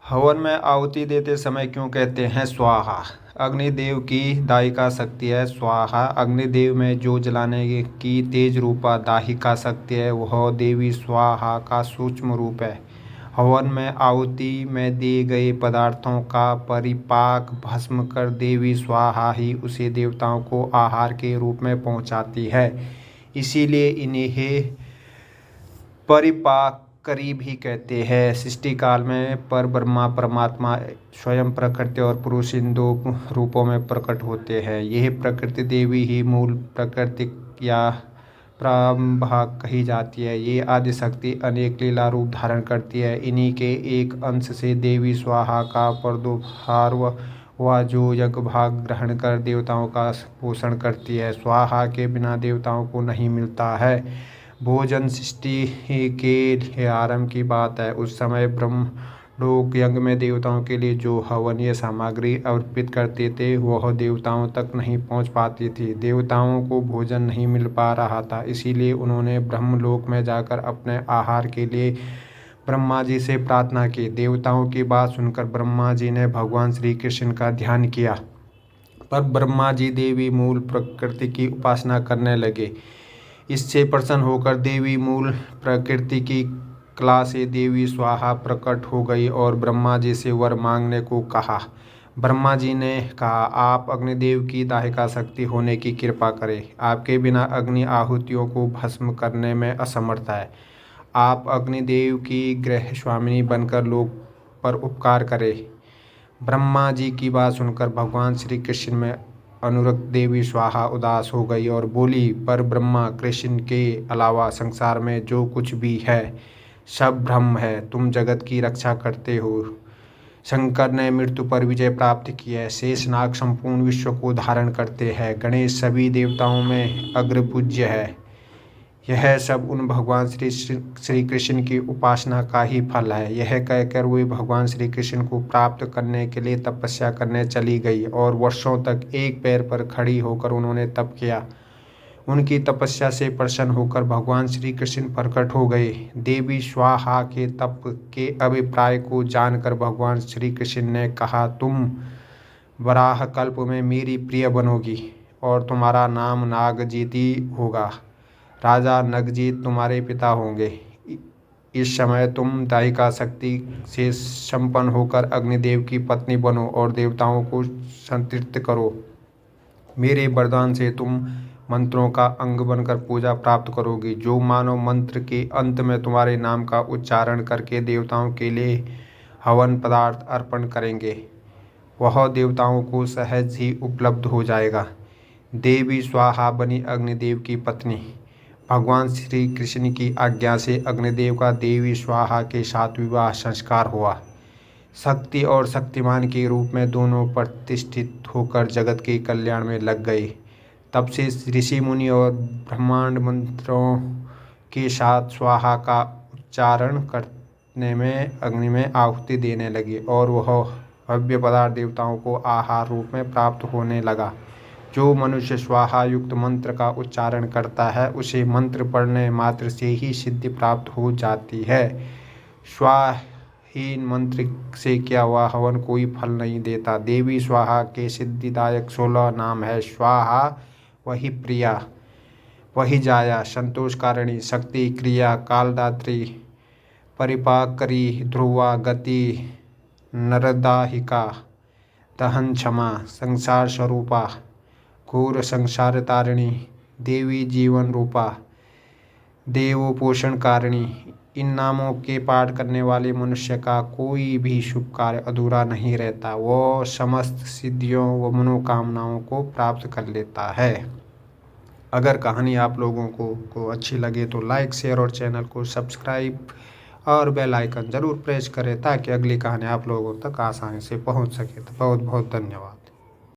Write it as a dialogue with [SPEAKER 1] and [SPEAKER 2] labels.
[SPEAKER 1] हवन में आहुति देते समय क्यों कहते हैं स्वाहा? अग्निदेव की दाहिका शक्ति है स्वाहा। अग्निदेव में जो जलाने की तेज रूपा दाहिका शक्ति है वह देवी स्वाहा का सूक्ष्म रूप है। हवन में आहुति में दिए गए पदार्थों का परिपाक भस्म कर देवी स्वाहा ही उसे देवताओं को आहार के रूप में पहुंचाती है। इसीलिए इन्हें परिपाक करी भी कहते हैं। सृष्टि काल में पर ब्रह्मा परमात्मा स्वयं प्रकृति और पुरुष इन दो रूपों में प्रकट होते हैं। यह प्रकृति देवी ही मूल प्रकृति या प्रारंभा कही जाती है। ये आदि शक्ति अनेक लीला रूप धारण करती है। इन्हीं के एक अंश से देवी स्वाहा का प्रादुर्भाव हुआ जो यज्ञ भाग ग्रहण कर देवताओं का पोषण करती है। स्वाहा के बिना देवताओं को नहीं मिलता है। भोजन सृष्टि के आरंभ की बात है। उस समय ब्रह्मलोक यज्ञ में देवताओं के लिए जो हवनीय सामग्री अर्पित करते थे वह देवताओं तक नहीं पहुंच पाती थी। देवताओं को भोजन नहीं मिल पा रहा था, इसीलिए उन्होंने ब्रह्मलोक में जाकर अपने आहार के लिए ब्रह्मा जी से प्रार्थना की। देवताओं की बात सुनकर ब्रह्मा जी ने भगवान श्री कृष्ण का ध्यान किया, पर ब्रह्मा जी देवी मूल प्रकृति की उपासना करने लगे। इससे प्रसन्न होकर देवी मूल प्रकृति की कला से देवी स्वाहा प्रकट हो गई और ब्रह्मा जी से वर मांगने को कहा। ब्रह्मा जी ने कहा, आप अग्निदेव की दाहिका शक्ति होने की कृपा करें। आपके बिना अग्नि आहुतियों को भस्म करने में असमर्थ है। आप अग्निदेव की गृह स्वामिनी बनकर लोक पर उपकार करें। ब्रह्मा जी की बात सुनकर भगवान श्री कृष्ण में अनुरक्त देवी स्वाहा उदास हो गई और बोली, पर ब्रह्मा कृष्ण के अलावा संसार में जो कुछ भी है सब ब्रह्म है। तुम जगत की रक्षा करते हो। शंकर ने मृत्यु पर विजय प्राप्त की है। शेषनाग संपूर्ण विश्व को धारण करते हैं। गणेश सभी देवताओं में अग्रपूज्य है। यह सब उन भगवान श्री कृष्ण की उपासना का ही फल है। यह कहकर वे भगवान श्री कृष्ण को प्राप्त करने के लिए तपस्या करने चली गई और वर्षों तक एक पैर पर खड़ी होकर उन्होंने तप किया। उनकी तपस्या से प्रसन्न होकर भगवान श्री कृष्ण प्रकट हो गए। देवी स्वाहा के तप के अभिप्राय को जानकर भगवान श्री कृष्ण ने कहा, तुम वराह कल्प में मेरी प्रिय बनोगी और तुम्हारा नाम नागजीति होगा। राजा नगजीत तुम्हारे पिता होंगे। इस समय तुम दाहिका शक्ति से संपन्न होकर अग्निदेव की पत्नी बनो और देवताओं को संतृप्त करो। मेरे वरदान से तुम मंत्रों का अंग बनकर पूजा प्राप्त करोगी। जो मानव मंत्र के अंत में तुम्हारे नाम का उच्चारण करके देवताओं के लिए हवन पदार्थ अर्पण करेंगे वह देवताओं को सहज ही उपलब्ध हो जाएगा। देवी स्वाहा बनी अग्निदेव की पत्नी। भगवान श्री कृष्ण की आज्ञा से अग्निदेव का देवी स्वाहा के साथ विवाह संस्कार हुआ। शक्ति और शक्तिमान के रूप में दोनों प्रतिष्ठित होकर जगत के कल्याण में लग गए। तब से ऋषि मुनि और ब्रह्मांड मंत्रों के साथ स्वाहा का उच्चारण करने में अग्नि में आहुति देने लगे और वह भव्य पदार्थ देवताओं को आहार रूप में प्राप्त होने लगा। जो मनुष्य स्वाहा युक्त मंत्र का उच्चारण करता है उसे मंत्र पढ़ने मात्र से ही सिद्धि प्राप्त हो जाती है। स्वाहीन मंत्र से किया हुआ हवन कोई फल नहीं देता। देवी स्वाहा के सिद्धिदायक 16 नाम है। स्वाहा वही प्रिया, वही जाया, संतोषकारिणी, शक्ति, क्रिया, कालदात्री, परिपाकरी, ध्रुवा, गति, नरदाहिका, दहन क्षमा, संसार स्वरूपा, घोर संसार तारिणी, देवी जीवन रूपा, देवोपोषण कारिणी। इन नामों के पाठ करने वाले मनुष्य का कोई भी शुभ कार्य अधूरा नहीं रहता। वो समस्त सिद्धियों व मनोकामनाओं को प्राप्त कर लेता है। अगर कहानी आप लोगों को अच्छी लगे तो लाइक, शेयर और चैनल को सब्सक्राइब और बेल आइकन ज़रूर प्रेस करें ताकि अगली कहानी आप लोगों तक आसानी से पहुंच सके। तो बहुत बहुत धन्यवाद।